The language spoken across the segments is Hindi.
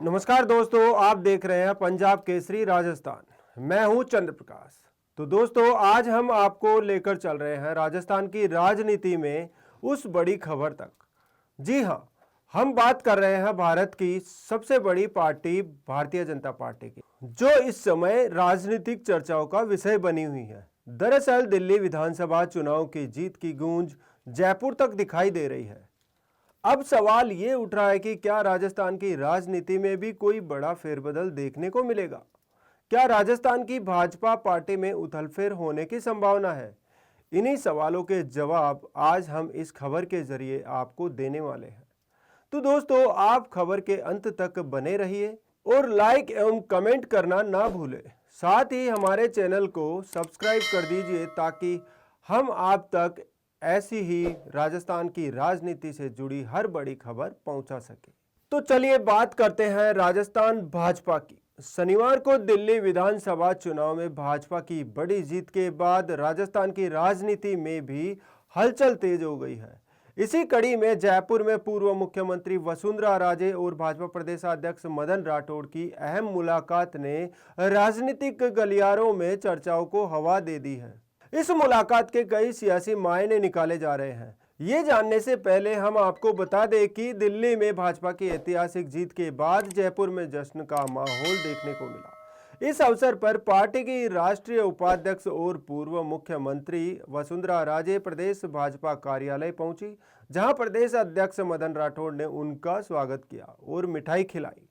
नमस्कार दोस्तों, आप देख रहे हैं पंजाब केसरी राजस्थान। मैं हूं चंद्र प्रकाश। तो दोस्तों, आज हम आपको लेकर चल रहे हैं राजस्थान की राजनीति में उस बड़ी खबर तक। जी हां, हम बात कर रहे हैं भारत की सबसे बड़ी पार्टी भारतीय जनता पार्टी की, जो इस समय राजनीतिक चर्चाओं का विषय बनी हुई है। दरअसल दिल्ली विधानसभा चुनाव की जीत की गूंज जयपुर तक दिखाई दे रही है। अब सवाल ये उठ रहा है कि क्या राजस्थान की राजनीति में भी कोई बड़ा फेरबदल देखने को मिलेगा? क्या राजस्थान की भाजपा पार्टी में उथलफेर होने की संभावना है? इन्हीं सवालों के जवाब आज हम इस खबर के जरिए आपको देने वाले हैं। तो दोस्तों, आप खबर के अंत तक बने रहिए और लाइक एवं कमेंट करना ना भूलें। साथ ही हमारे चैनल को सब्सक्राइब कर दीजिए ताकि हम आप तक ऐसी ही राजस्थान की राजनीति से जुड़ी हर बड़ी खबर पहुंचा सके। तो चलिए बात करते हैं राजस्थान भाजपा की। शनिवार को दिल्ली विधानसभा चुनाव में भाजपा की बड़ी जीत के बाद राजस्थान की राजनीति में भी हलचल तेज हो गई है। इसी कड़ी में जयपुर में पूर्व मुख्यमंत्री वसुंधरा राजे और भाजपा प्रदेशाध्यक्ष मदन राठौड़ की अहम मुलाकात ने राजनीतिक गलियारों में चर्चाओं को हवा दे दी है। इस मुलाकात के कई सियासी मायने निकाले जा रहे हैं। ये जानने से पहले हम आपको बता दें कि दिल्ली में भाजपा की ऐतिहासिक जीत के बाद जयपुर में जश्न का माहौल देखने को मिला। इस अवसर पर पार्टी की राष्ट्रीय उपाध्यक्ष और पूर्व मुख्यमंत्री वसुंधरा राजे प्रदेश भाजपा कार्यालय पहुंची, जहां प्रदेश अध्यक्ष मदन राठौड़ ने उनका स्वागत किया और मिठाई खिलाई।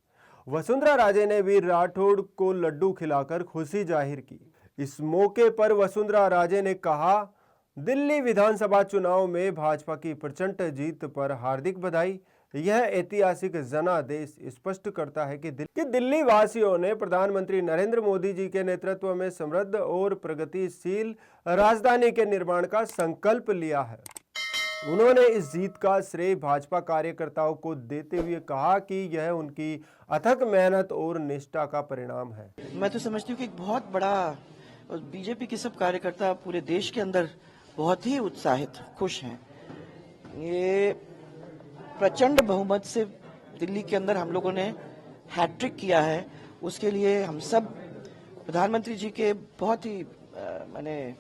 वसुंधरा राजे ने भी राठौड़ को लड्डू खिलाकर खुशी जाहिर की। इस मौके पर वसुंधरा राजे ने कहा, दिल्ली विधानसभा चुनाव में भाजपा की प्रचंड जीत पर हार्दिक बधाई। यह ऐतिहासिक जनादेश स्पष्ट करता है कि दिल्ली वासियों ने प्रधानमंत्री नरेंद्र मोदी जी के नेतृत्व में समृद्ध और प्रगतिशील राजधानी के निर्माण का संकल्प लिया है। उन्होंने इस जीत का श्रेय भाजपा कार्यकर्ताओं को देते हुए कहा कि यह उनकी अथक मेहनत और निष्ठा का परिणाम है। मैं तो समझती हूँ कि एक बहुत बड़ा बीजेपी के सब कार्यकर्ता पूरे देश के अंदर बहुत ही उत्साहित खुश हैं। ये प्रचंड बहुमत से दिल्ली के अंदर हम लोगों ने हैट्रिक किया है। उसके लिए हम सब प्रधानमंत्री जी के बहुत ही मैंने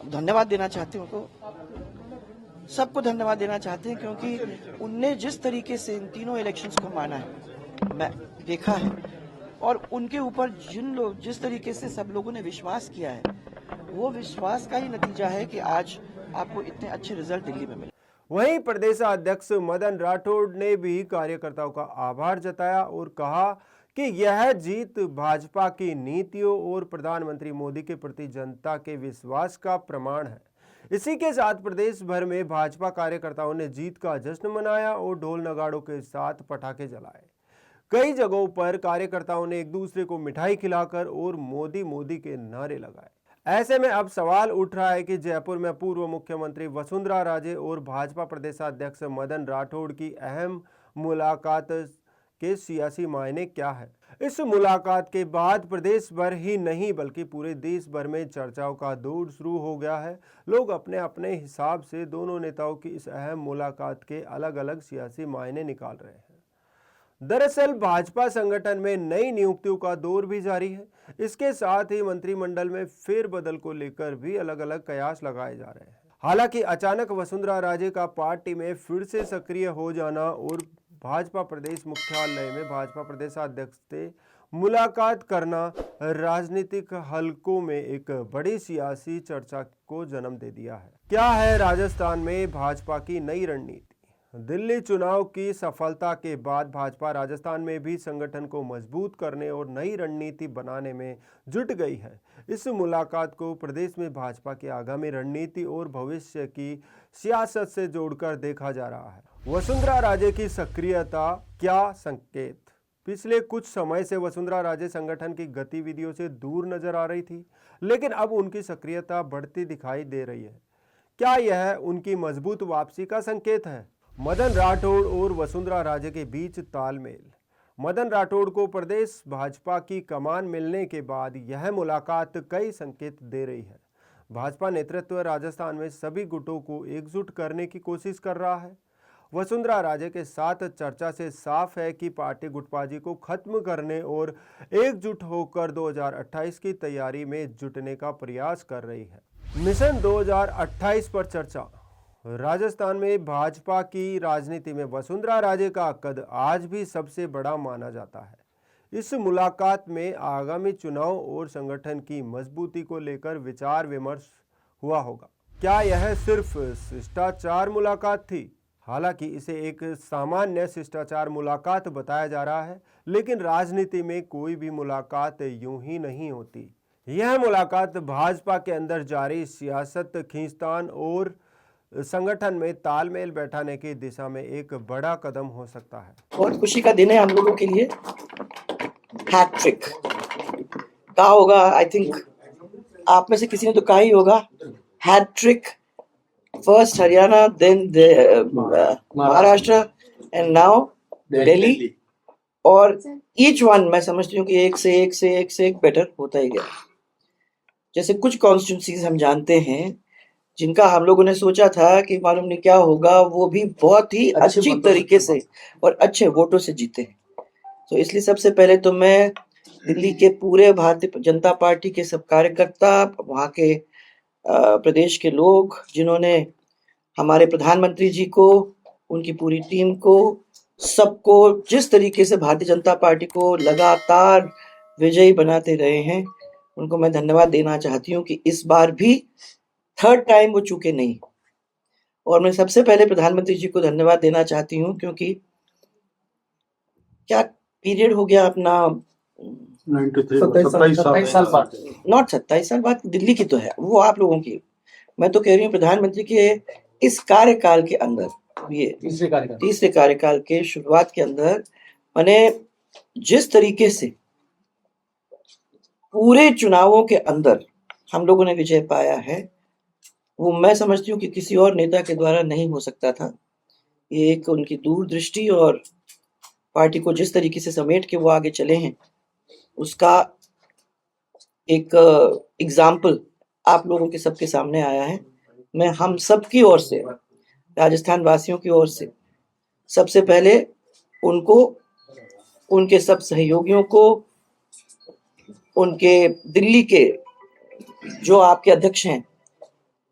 धन्यवाद देना चाहती हूँ। उनको सबको धन्यवाद देना चाहते हैं क्योंकि उनने जिस तरीके से इन तीनों इलेक्शंस को माना है, मैं देखा है, और उनके ऊपर जिस तरीके से सब लोगों ने विश्वास किया है, वो विश्वास का ही नतीजा है कि आज आपको इतने अच्छे रिजल्ट दिल्ली में मिले। वहीं प्रदेशाध्यक्ष मदन राठौड़ ने भी कार्यकर्ताओं का आभार जताया और कहा कि यह जीत भाजपा की नीतियों और प्रधानमंत्री मोदी के प्रति जनता के विश्वास का प्रमाण है। इसी के साथ प्रदेश भर में भाजपा कार्यकर्ताओं ने जीत का जश्न मनाया और ढोल नगाड़ों के साथ पटाखे जलाए। कई जगहों पर कार्यकर्ताओं ने एक दूसरे को मिठाई खिलाकर और मोदी मोदी के नारे लगाए। ऐसे में अब सवाल उठ रहा है कि जयपुर में पूर्व मुख्यमंत्री वसुंधरा राजे और भाजपा प्रदेशाध्यक्ष मदन राठौड़ की अहम मुलाकात के सियासी मायने क्या है। इस मुलाकात के बाद प्रदेश भर ही नहीं बल्कि पूरे देश भर में चर्चाओं का दौर शुरू हो गया है। लोग अपने अपने हिसाब से दोनों नेताओं की इस अहम मुलाकात के अलग अलग सियासी मायने निकाल रहे हैं। दरअसल भाजपा संगठन में नई नियुक्तियों का दौर भी जारी है। इसके साथ ही मंत्रिमंडल में फेरबदल को लेकर भी अलग अलग कयास लगाए जा रहे हैं। हालांकि अचानक वसुंधरा राजे का पार्टी में फिर से सक्रिय हो जाना और भाजपा प्रदेश मुख्यालय में भाजपा प्रदेशाध्यक्ष से मुलाकात करना राजनीतिक हलकों में एक बड़ी सियासी चर्चा को जन्म दे दिया है। क्या है राजस्थान में भाजपा की नई रणनीति? दिल्ली चुनाव की सफलता के बाद भाजपा राजस्थान में भी संगठन को मजबूत करने और नई रणनीति बनाने में जुट गई है। इस मुलाकात को प्रदेश में भाजपा की आगामी रणनीति और भविष्य की सियासत से जोड़कर देखा जा रहा है। वसुंधरा राजे की सक्रियता क्या संकेत? पिछले कुछ समय से वसुंधरा राजे संगठन की गतिविधियों से दूर नजर आ रही थी, लेकिन अब उनकी सक्रियता बढ़ती दिखाई दे रही है। क्या यह उनकी मजबूत वापसी का संकेत है? मदन राठौड़ और वसुंधरा राजे के बीच तालमेल। मदन राठौड़ को प्रदेश भाजपा की कमान मिलने के बाद यह मुलाकात कई संकेत दे रही है। भाजपा नेतृत्व राजस्थान में सभी गुटों को एकजुट करने की कोशिश कर रहा है। वसुंधरा राजे के साथ चर्चा से साफ है कि पार्टी गुटबाजी को खत्म करने और एकजुट होकर 2028 की तैयारी में जुटने का प्रयास कर रही है। मिशन 2028 पर चर्चा। राजस्थान में भाजपा की राजनीति में वसुंधरा राजे का कद आज भी सबसे बड़ा माना जाता है। इस मुलाकात में आगामी चुनाव और संगठन की मजबूती को लेकर विचार विमर्श हुआ होगा। क्या यह सिर्फ शिष्टाचार मुलाकात थी? हालांकि इसे एक सामान्य शिष्टाचार मुलाकात बताया जा रहा है, लेकिन राजनीति में कोई भी मुलाकात यूं ही नहीं होती। यह मुलाकात भाजपा के अंदर जारी सियासत, खींचतान और संगठन में तालमेल बैठाने की दिशा में एक बड़ा कदम हो सकता है। बहुत खुशी का दिन है हम लोगों के लिए। हैट्रिक कहा होगा, आई थिंक आप में से किसी ने तो कहा ही होगा, hat trick, first Haryana, then Maharashtra and now Delhi, और ईच वन मैं समझती हूँ कि एक से एक बेटर होता ही गया। जैसे कुछ कॉन्स्टिट्यूंसीज हम जानते हैं जिनका हम लोगों ने सोचा था कि मालूम नहीं क्या होगा, वो भी बहुत ही अच्छी तरीके से और अच्छे वोटों से जीते हैं। तो इसलिए सबसे पहले तो मैं दिल्ली के पूरे भारतीय जनता पार्टी के सब कार्यकर्ता, वहाँ के प्रदेश के लोग जिन्होंने हमारे प्रधानमंत्री जी को, उनकी पूरी टीम को, सबको जिस तरीके से भारतीय जनता पार्टी को लगातार विजयी बनाते रहे हैं, उनको मैं धन्यवाद देना चाहती हूँ कि इस बार भी थर्ड टाइम वो चूके नहीं। और मैं सबसे पहले प्रधानमंत्री जी को धन्यवाद देना चाहती हूँ क्योंकि क्या पीरियड हो गया अपना 27 साल बाद। नॉट 27 साल बाद, दिल्ली की तो है वो, आप लोगों की। मैं तो कह रही हूँ प्रधानमंत्री के इस कार्यकाल के अंदर, ये तीसरे कार्यकाल के शुरुआत के अंदर, मैंने जिस तरीके से पूरे चुनावों के अंदर हम लोगों ने विजय पाया है, वो मैं समझती हूँ कि किसी और नेता के द्वारा नहीं हो सकता था। ये एक उनकी दूरदृष्टि और पार्टी को जिस तरीके से समेट के वो आगे चले हैं, उसका एक एग्जाम्पल आप लोगों के सबके सामने आया है। मैं हम सब की ओर से, राजस्थान वासियों की ओर से, सबसे पहले उनको, उनके सब सहयोगियों को, उनके दिल्ली के जो आपके अध्यक्ष हैं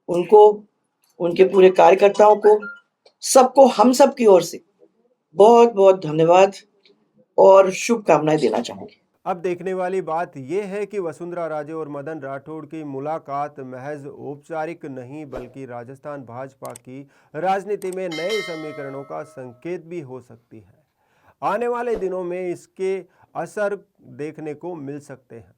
उनको, उनके पूरे कार्यकर्ताओं को, सबको हम सब की ओर से बहुत बहुत धन्यवाद और शुभकामनाएं देना चाहूंगी। अब देखने वाली बात यह है कि वसुंधरा राजे और मदन राठौड़ की मुलाकात महज औपचारिक नहीं बल्कि राजस्थान भाजपा की राजनीति में नए समीकरणों का संकेत भी हो सकती है। आने वाले दिनों में इसके असर देखने को मिल सकते हैं।